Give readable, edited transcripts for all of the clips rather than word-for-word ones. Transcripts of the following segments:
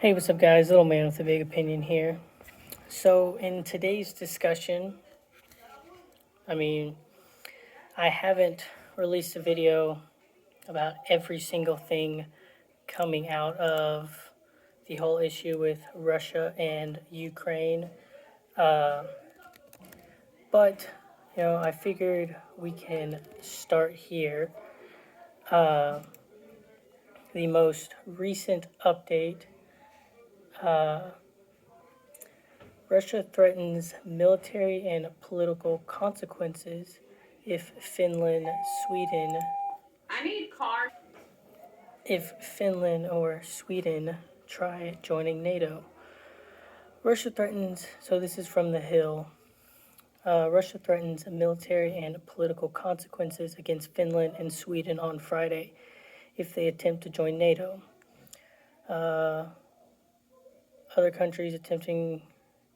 Hey, what's up, guys? Little man with a big opinion here. So, in today's discussion, I mean, I haven't released a video about every single thing coming out of the whole issue with Russia and Ukraine. Uh, but, I figured we can start here. Uh, the most recent update. Russia threatens military and political consequences if Sweden, if Finland or Sweden try joining NATO. Russia threatens, so this is from The Hill. Russia threatens military and political consequences against Finland and Sweden on Friday if they attempt to join NATO. Other countries attempting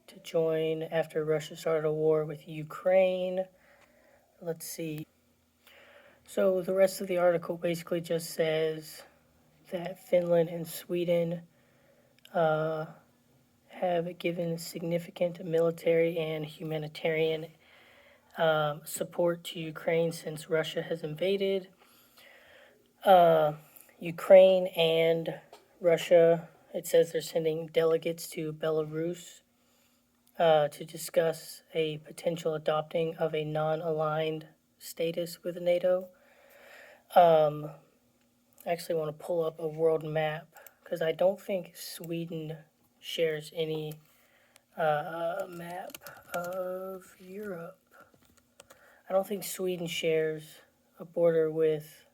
to join after Russia started a war with Ukraine. Let's see. So the rest of the article basically just says that Finland and Sweden have given significant military and humanitarian support to Ukraine since Russia has invaded. Ukraine and Russia, it says they're sending delegates to Belarus to discuss a potential adopting of a non-aligned status with NATO. I actually want to pull up a world map because I don't think Sweden shares any map of Europe. I don't think Sweden shares a border with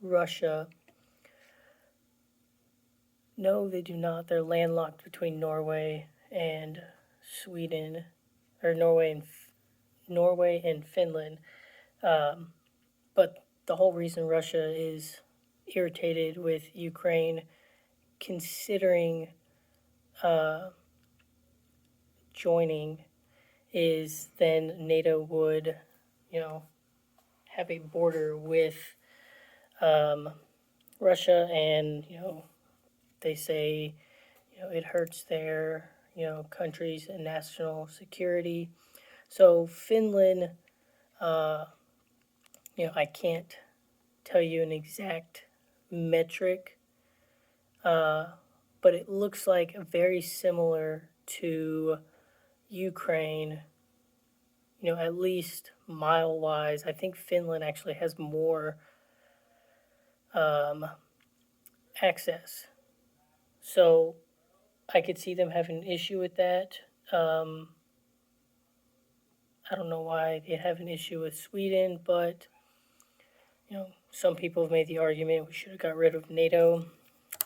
Russia. No, they do not. They're landlocked between Norway and Sweden, or Norway and Finland. But the whole reason Russia is irritated with Ukraine considering joining is then NATO would, have a border with Russia, and they say it hurts their country's national security. So Finland, I can't tell you an exact metric, but it looks like very similar to Ukraine, at least mile wise. I think Finland actually has more access. So I could see them having an issue with that. I don't know why they have an issue with Sweden, but some people have made the argument we should have got rid of NATO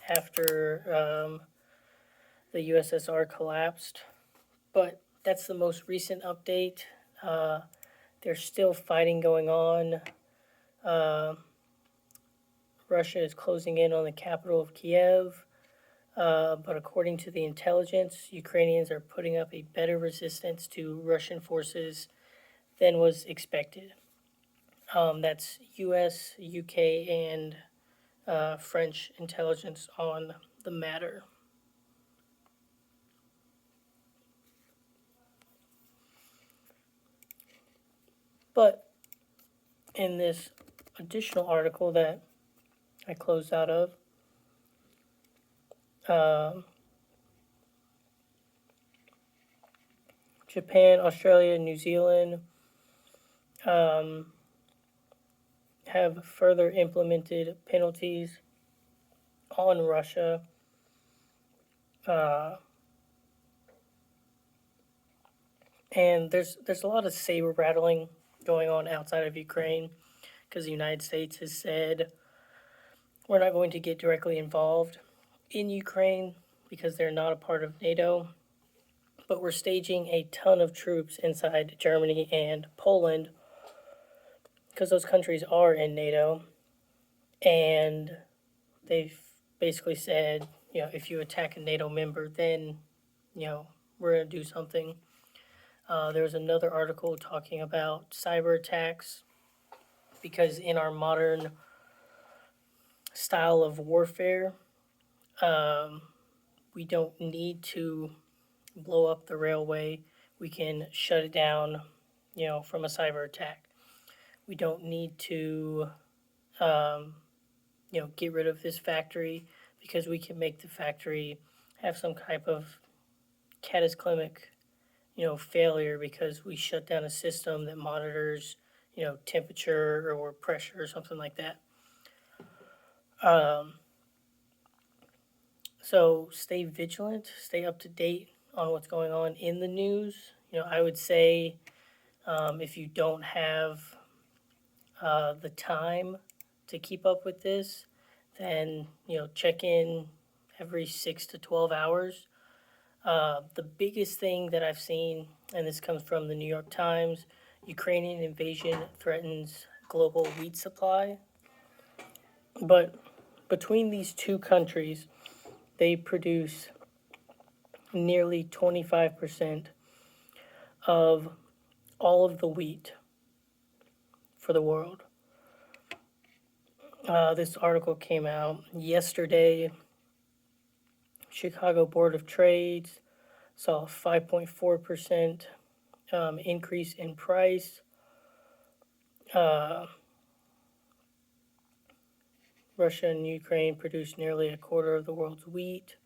after the USSR collapsed. But that's the most recent update. There's still fighting going on. Russia is closing in on the capital of Kiev. But according to the intelligence, Ukrainians are putting up a better resistance to Russian forces than was expected. That's US, UK, and French intelligence on the matter. But in this additional article that I closed out of, Japan, Australia, New Zealand have further implemented penalties on Russia. And there's a lot of saber rattling going on outside of Ukraine because the United States has said we're not going to get directly involved in Ukraine because they're not a part of NATO, but we're staging a ton of troops inside Germany and Poland because those countries are in NATO, and they've basically said, if you attack a NATO member, then, we're going to do something. There was another article talking about cyber attacks because in our modern style of warfare, We don't need to blow up the railway. We can shut it down, from a cyber attack. We don't need to, um, get rid of this factory because we can make the factory have some type of cataclysmic, failure because we shut down a system that monitors, temperature or pressure or something like that. Um, so stay vigilant, stay up to date on what's going on in the news. I would say if you don't have the time to keep up with this, then check in every 6 to 12 hours. The biggest thing that I've seen, and this comes from the New York Times, Ukrainian invasion threatens global wheat supply. But between these two countries, they produce nearly 25% of all of the wheat for the world. This article came out yesterday. Chicago Board of Trades saw a 5.4% increase in price. Russia and Ukraine produce nearly a quarter of the world's wheat,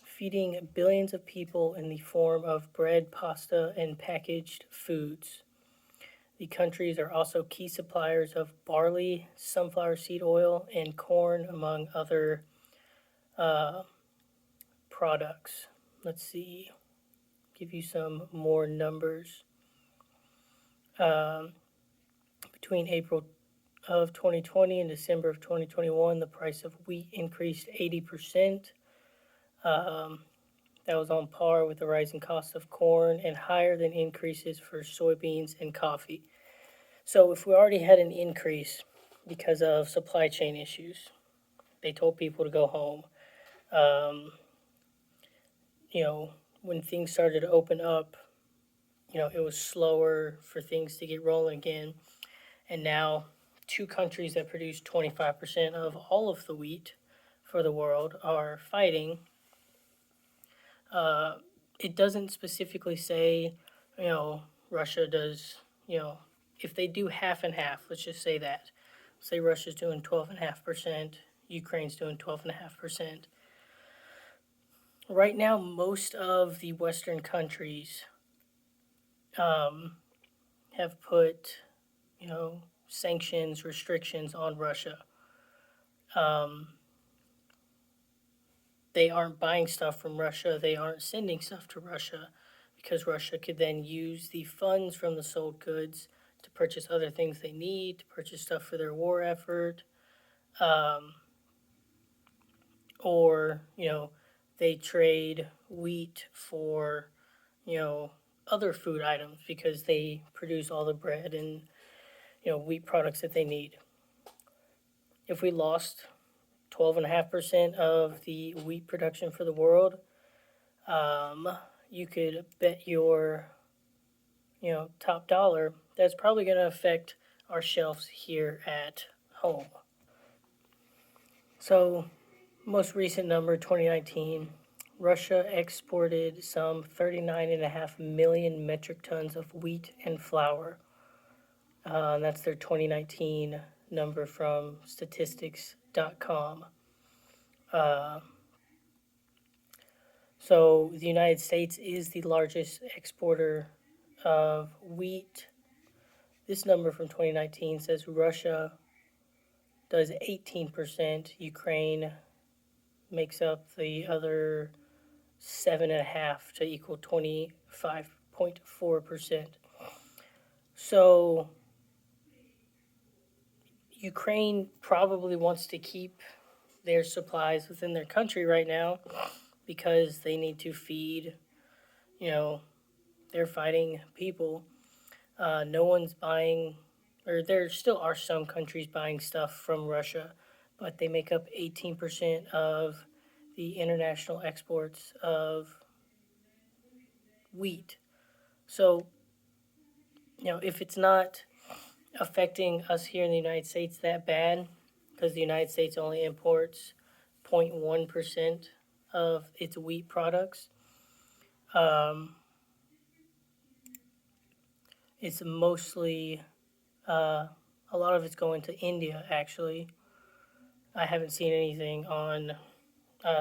feeding billions of people in the form of bread, pasta, and packaged foods. The countries are also key suppliers of barley, sunflower seed oil, and corn, among other products. Let's see, give you some more numbers. Between April of 2020 and December of 2021, the price of wheat increased 80%. That was on par with the rising cost of corn and higher than increases for soybeans and coffee. So if we already had an increase because of supply chain issues, they told people to go home. When things started to open up, it was slower for things to get rolling again. And now, two countries that produce 25% of all of the wheat for the world are fighting. It doesn't specifically say, Russia does, if they do half and half, let's just say that. Say Russia's doing 12.5%, Ukraine's doing 12.5%. Right now, most of the Western countries have put, sanctions, restrictions on Russia. They aren't buying stuff from Russia. They aren't sending stuff to Russia because Russia could then use the funds from the sold goods to purchase other things they need, to purchase stuff for their war effort. Or, they trade wheat for, other food items because they produce all the bread and, wheat products that they need. If we lost 12.5% of the wheat production for the world, you could bet your, top dollar that's probably going to affect our shelves here at home. So, most recent number, 2019, Russia exported some 39.5 million metric tons of wheat and flour. That's their 2019 number from statistics.com. So the United States is the largest exporter of wheat. This number from 2019 says Russia does 18%. Ukraine makes up the other 7.5 to equal 25.4%. So Ukraine probably wants to keep their supplies within their country right now because they need to feed, their fighting people. No one's buying, or there still are some countries buying stuff from Russia, but they make up 18% of the international exports of wheat. So, if it's not affecting us here in the United States that bad, because the United States only imports 0.1% of its wheat products. Um, it's mostly, a lot of it's going to India, actually. I haven't seen anything on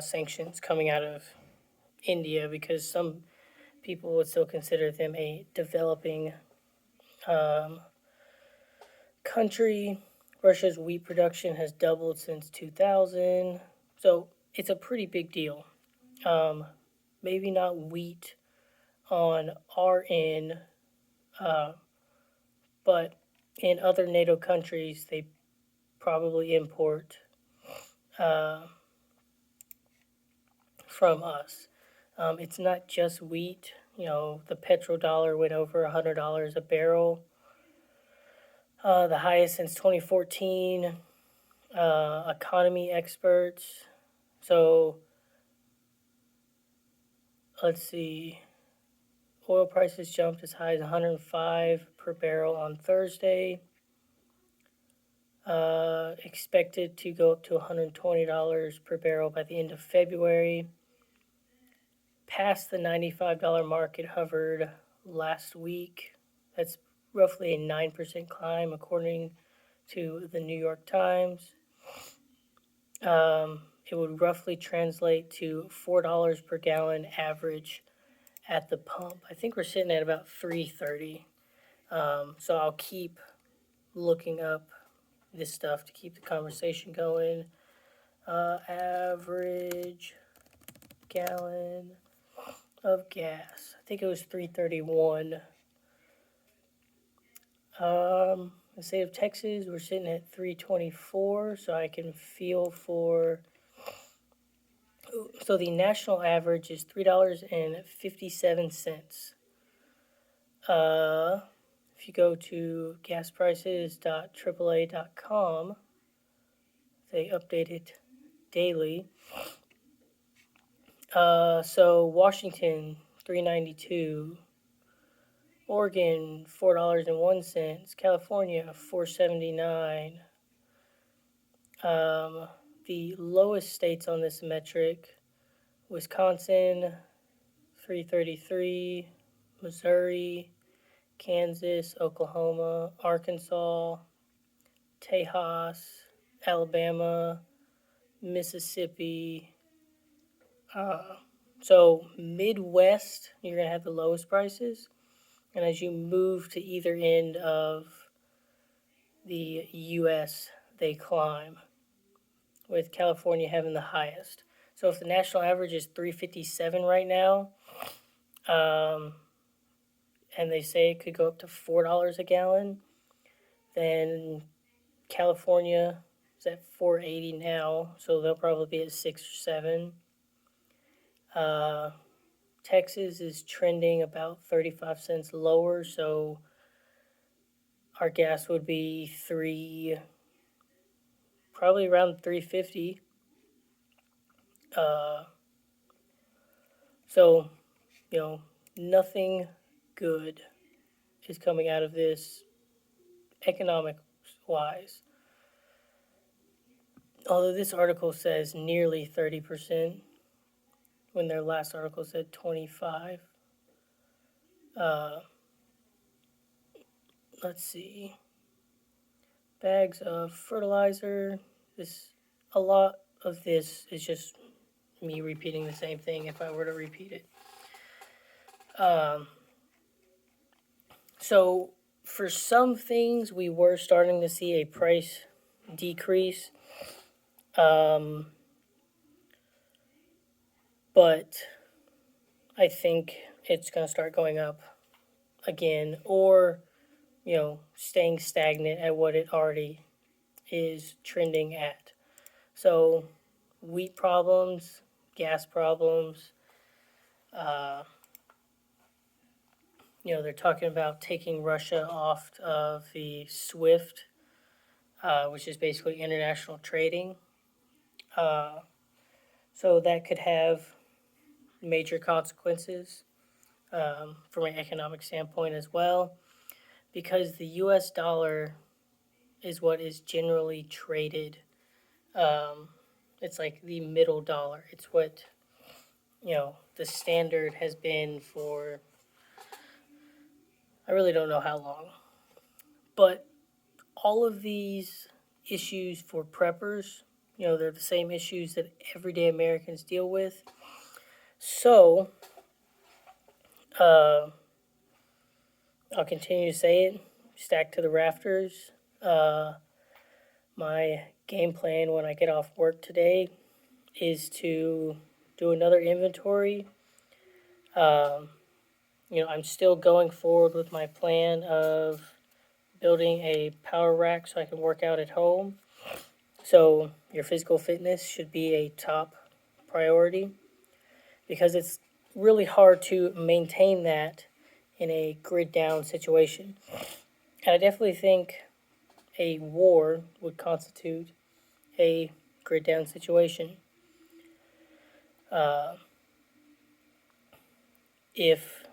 sanctions coming out of India because some people would still consider them a developing um, country. Russia's wheat production has doubled since 2000, so it's a pretty big deal. Um, Maybe not wheat on our end, uh, but in other NATO countries, they probably import uh, from us. It's not just wheat. You know, the petrodollar went over $100 a barrel, the highest since 2014. Economy experts. So let's see. Oil prices jumped as high as 105 per barrel on Thursday. Expected to go up to $120 per barrel by the end of February. Past the $95 mark it hovered last week. That's roughly a 9% climb, according to the New York Times. It would roughly translate to $4 per gallon average at the pump. I think we're sitting at about 3.30. So I'll keep looking up this stuff to keep the conversation going. Average gallon of gas. I think it was 3.31. The state of Texas, we're sitting at 3.24, so I can feel for. So the national average is $3.57. If you go to gasprices.aaa.com, they update it daily. So Washington, $3.92. Oregon, $4.01. California, $4.79. The lowest states on this metric: Wisconsin, $3.33. Missouri, Kansas, Oklahoma, Arkansas, Tejas, Alabama, Mississippi. So Midwest, you're gonna have the lowest prices, and as you move to either end of the U.S., they climb, with California having the highest. So if the national average is 357 right now, and they say it could go up to $4 a gallon, then California is at 480 now, so they'll probably be at 6 or 7. Texas is trending about 35 cents lower, so our gas would be probably around 350. So, nothing good is coming out of this economic wise. Although this article says nearly 30%, when their last article said 25. Let's see. Bags of fertilizer. A lot of this is just me repeating the same thing if I were to repeat it. So for some things, we were starting to see a price decrease. But I think it's going to start going up again, or, staying stagnant at what it already is trending at. So wheat problems, gas problems, they're talking about taking Russia off of the SWIFT, which is basically international trading. So that could have major consequences from an economic standpoint as well, because the US dollar is what is generally traded It's like the middle dollar. It's what, the standard has been for, I really don't know how long. But all of these issues for preppers, they're the same issues that everyday Americans deal with. So, uh, I'll continue to say it, stacked to the rafters. My game plan when I get off work today is to do another inventory. I'm still going forward with my plan of building a power rack so I can work out at home. So your physical fitness should be a top priority because it's really hard to maintain that in a grid down situation. And I definitely think a war would constitute a grid down situation. If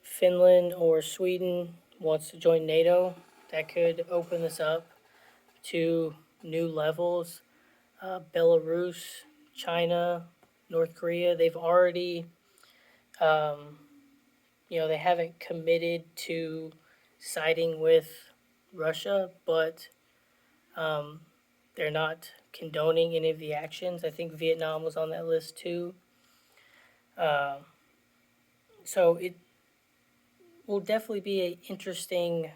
Finland or Sweden wants to join NATO, that could open this up to new levels. Belarus, China, North Korea, they've already, they haven't committed to siding with Russia, but they're not condoning any of the actions. I think Vietnam was on that list too. So it will definitely be an interesting,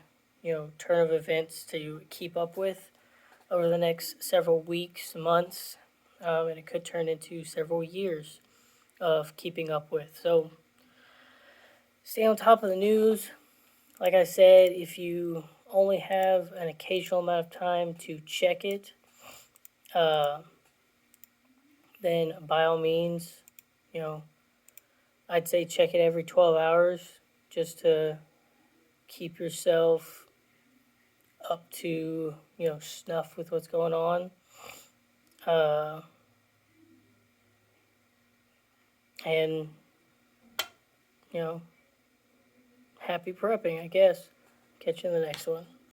turn of events to keep up with over the next several weeks, months, and it could turn into several years of keeping up with. So stay on top of the news. Like I said, if you only have an occasional amount of time to check it, then by all means, I'd say check it every 12 hours just to keep yourself up to, snuff with what's going on. And, happy prepping, I guess. Catch you in the next one.